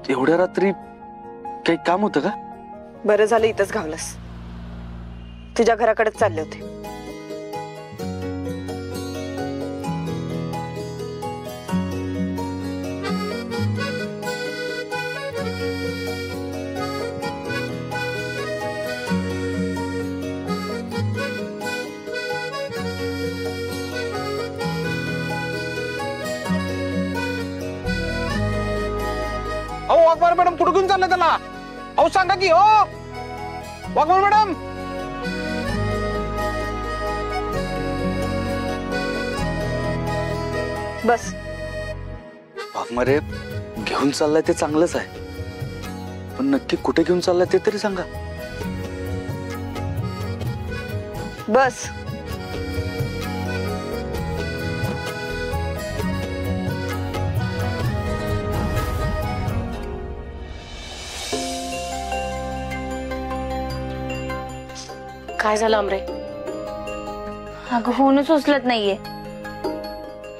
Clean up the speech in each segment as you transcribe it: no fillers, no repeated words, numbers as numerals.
एवढ्या रात्री काही काम होतं का? बरं झालं इथंच घावलंस. तुझ्या घराकडेच चालले होते. अहो वाघमारे मॅडम कुठे घेऊन चाललं त्याला? अहो सांगा की. हो वाघमारे मॅडम. बस. वाघमारे घेऊन चाललाय ते चांगलंच आहे, पण नक्की कुठे घेऊन चाललाय ते तरी सांगा. बस. काय झालं आमरे? अगं फोनच उचलत नाहीये.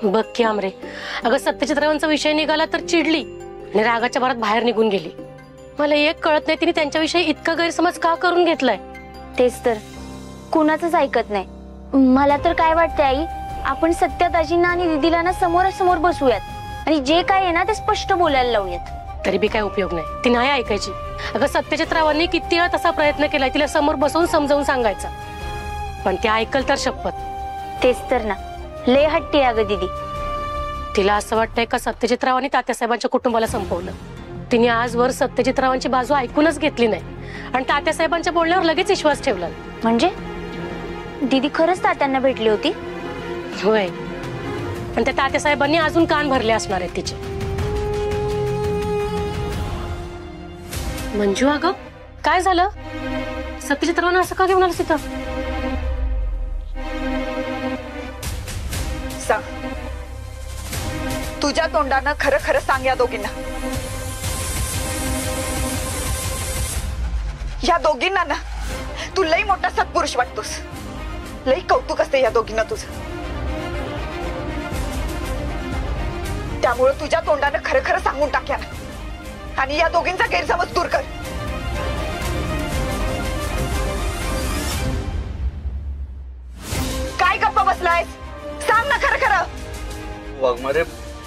बघ की आमरे, अगं सत्यचित्रावांचा विषय निघाला तर चिडली आणि रागाच्या भरात बाहेर निघून गेली. मला एक कळत नाही तिने त्यांच्याविषयी इतका गैरसमज का करून घेतलाय. तेच तर, कुणाचंच ऐकत नाही. मला तर काय वाटतंय आई, आपण सत्यादाजींना आणि दीदीला ना समोरासमोर बसूयात आणि जे काय आहे ना ते स्पष्ट बोलायला लावूयात. तरी बी काय उपयोग नाही, ती नाही ऐकायची. अगं सत्यचित्रावांनी किती वेळा तसा प्रयत्न केलाय तिला समोर बसवून समजावून सांगायचं, पण ते ऐकल तर शपथ. तेच तर ना, लय हट्टी आहे अगं दीदी. तिला असं वाटतंय का सत्यजितरावांनी तात्यासाहेबांच्या कुटुंबाला संपवलं. तिने आजवर सत्यजितरावांची बाजू ऐकूनच घेतली नाही आणि तात्यासाहेबांच्या बोलण्यावर लगेच विश्वास ठेवला. म्हणजे दीदी खरंच तात्यांना भेटली होती? होय, पण त्या तात्यासाहेबांनी अजून कान भरले असणार आहेत तिचे. मंजू अगं काय झालं? सत्यजितरावांना असं का घेऊन आलं तिथं? सांग, तुझ्या तोंडानं खरं खरं सांग या दोघींना. या दोघींना ना तू लई मोठा सत्पुरुष वाटतोस. लई कौतुक असते या दोघींना तुझं. त्यामुळे तुझ्या तोंडानं खरं खरं सांगून टाक्या ना आणि या दोघींचा गैरसमज दूर कर. काय गप्पा बसलायस? सांग ना खरं खरं. वाघमारे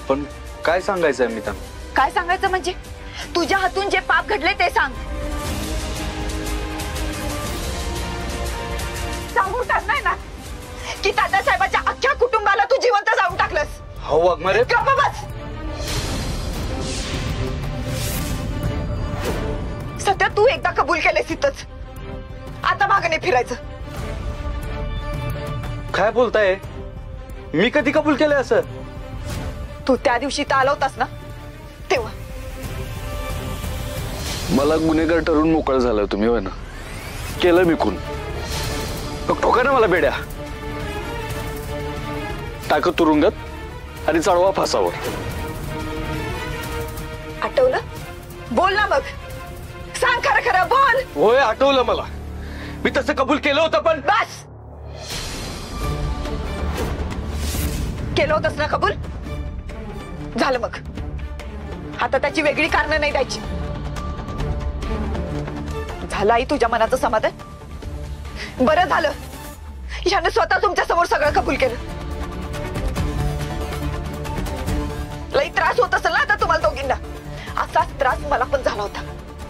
पण काय सांगायचंय मी त्यांना? काय सांगायचं म्हणजे तुझ्या हातून जे पाप घडले ते सांग. सांगून टाकणार ना की तात्यासाहेबाच्या अख्ख्या कुटुंबाला तू जिवंत जाळून टाकलंस. हो वाघमारे. गप्प बस. सध्या तू एकदा कबूल केलेस इथंच, आता मागे नाही फिरायचं. काय बोलताय? मी कधी कबूल केलंय असं? तू त्या दिवशी इथं आला होतास ना तेव्हा. मला गुन्हेगार ठरवून मोकळं झालं तुम्ही, होय ना? केलं मी खून. ठोका ना मला बेड्या, टाक तुरुंगात आणि चढवा फासावर. आठवलं? बोल ना मग, सांग खरं खरं बोल. होय आठवलं मला, मी तसं कबूल केलं होतं. पण बस. केलं होतंस ना कबूल? झालं मग. आता त्याची वेगळी कारणं नाही द्यायची. झालं आई तुझ्या मनाचं समाधान? बरं झालं यानं स्वतः तुमच्या समोर सगळं कबूल केलं. लई त्रास होत असेल ना आता तुम्हाला दोघींना. असाच त्रास मला पण झाला होता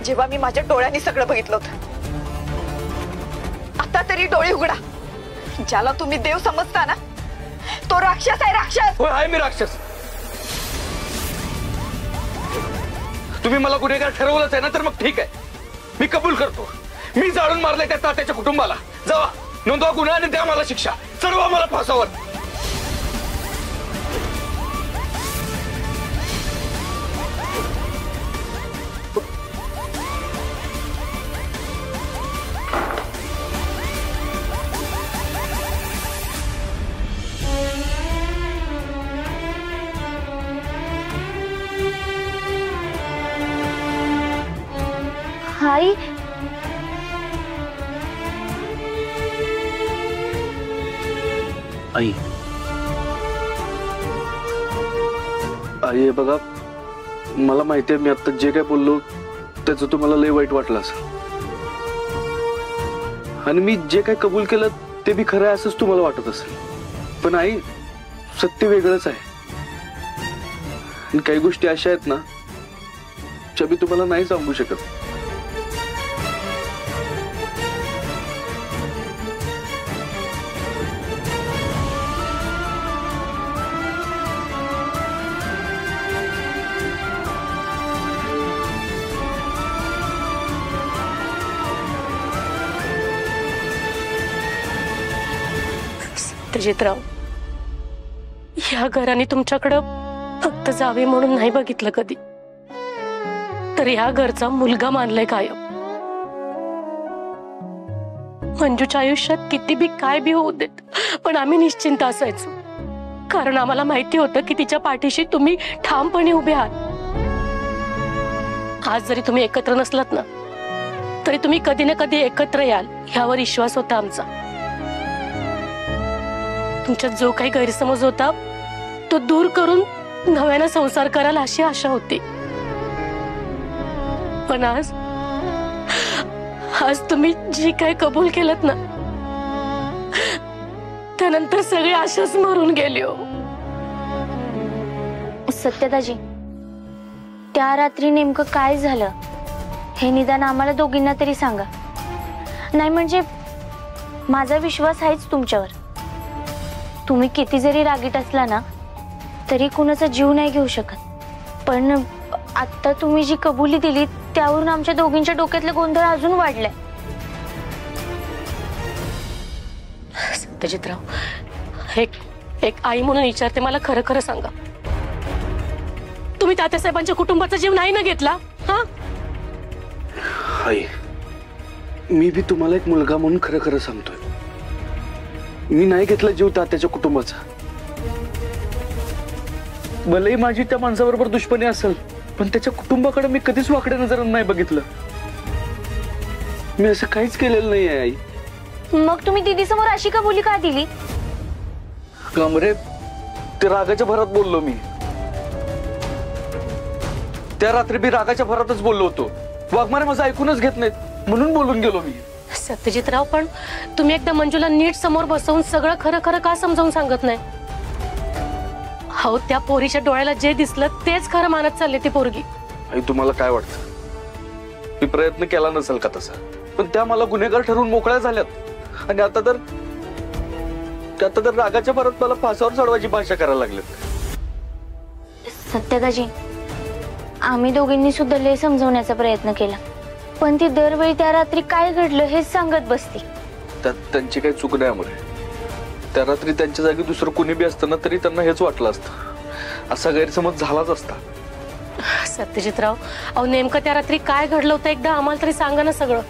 जेव्हा मी माझ्या डोळ्यांनी सगळं बघितलं होतं. आता तरी डोळे उघडा. ज्याला तुम्ही देव समजता ना तो राक्षस आहे. राक्षस. होय आहे मी राक्षस. तुम्ही मला गुन्हेगार ठरवलंच आहे ना, तर मग ठीक आहे, मी कबूल करतो. मी जाळून मारलंय त्या तात्याच्या कुटुंबाला. जावा नोंदवा गुन्हा आणि द्या मला शिक्षा. चढवा मला फासावर. आई, आई, आई बघा, मला माहिती आहे मी आता जे काय बोललो त्याचं तुम्हाला लय वाईट वाटलं असेल, आणि मी जे काय कबूल केलं ते बी खरं आहे असंच तुम्हाला वाटत असेल. पण आई, सत्य वेगळंच आहे. आणि काही गोष्टी अशा आहेत ना ज्या मी तुम्हाला नाही सांगू शकत. सत्यजितराव, या घराने तुमच्याकडं फक्त जावे म्हणून नाही बघितलं कधी, तर या घरचा मुलगा मानलाय कायम. मंजूच्या आयुष्यात किती बी काय बी होऊ देत, पण आम्ही निश्चिंत असायचो, कारण आम्हाला माहिती होतं की तिच्या पाठीशी तुम्ही ठामपणे उभे आहात. आज जरी तुम्ही एकत्र नसलात ना, तरी तुम्ही कधी ना कधी एकत्र याल ह्यावर विश्वास होता आमचा. तुमच्यात जो काही गैरसमज होता तो दूर करून नव्यानं संसार कराल अशी आशा होती. पण आज तुम्ही जी काय कबूल केलं ना, त्यानंतर सगळी आशाच मरून गेली हो. सत्यताजी, त्या रात्री नेमकं काय झालं हे निदान आम्हाला दोघींना तरी सांगा. नाही म्हणजे माझा विश्वास आहेच तुमच्यावर. तुम्ही किती जरी रागीट असला ना तरी कुणाचा जीव नाही घेऊ शकत. पण आता तुम्ही जी कबुली दिली त्यावरून आमच्या दोघींच्या डोक्यातले गोंधळ अजून वाढलाय. सत्यजितराव, एक आई म्हणून विचारते, मला खरं खरं सांगा, तुम्ही तात्यासाहेबांच्या कुटुंबाचा जीव नाही ना घेतला? हा आई, मी बी तुम्हाला एक मुलगा म्हणून खरं खरं सांगतोय, मी नाही घेतला जीव तात्याच्या कुटुंबाचा. भलेही माझी त्या माणसाबरोबर दुश्मनी असेल, पण त्याच्या कुटुंबाकडे मी कधीच वाकड्या नजरेनं नाही बघितलं. मी असं काहीच केलेलं नाही आहे आई. मग तुम्ही दीदी समोर अशी कबुली का दिली? कामरे, ते रागाच्या भरात बोललो मी. त्या रात्री मी रागाच्या भरातच बोललो होतो. वाघमारे माझं ऐकूनच घेत नाहीत म्हणून बोलून गेलो मी. सत्यजितराव, पण तुम्ही एकदा मंजूला नीट समोर बसवून सगळं खरं खरं का समजावून सांगत नाही? हो, त्या पोरीच्या डोळ्याला जे दिसलं तेच खरं मानत चालले ती पोरगी. आई, तुम्हाला काय वाटतं? मी प्रयत्न केला नसेल का तसा? पण त्या मला गुन्हेगार ठरवून मोकळ्या झाल्यात, आणि आता तर रागाच्या भरात मला फासावर चढवायची भाषा करायला लागल्यात. सत्यताजी, आम्ही दोघींनी सुद्धा लय समजवण्याचा प्रयत्न केला, पण ती दरवेळी त्या रात्री काय घडलं हेच सांगत बसती. त्यात त्यांची काही चूक नाही अमरे. त्या रात्री त्यांच्या जागी दुसरं कोणी बी असतं ना तरी त्यांना हेच वाटलं असतं. असा गैरसमज झालाच असता. सत्यजितराव, अहो नेमकं त्या रात्री काय घडलं होतं एकदा आम्हाला तरी सांगा ना सगळं.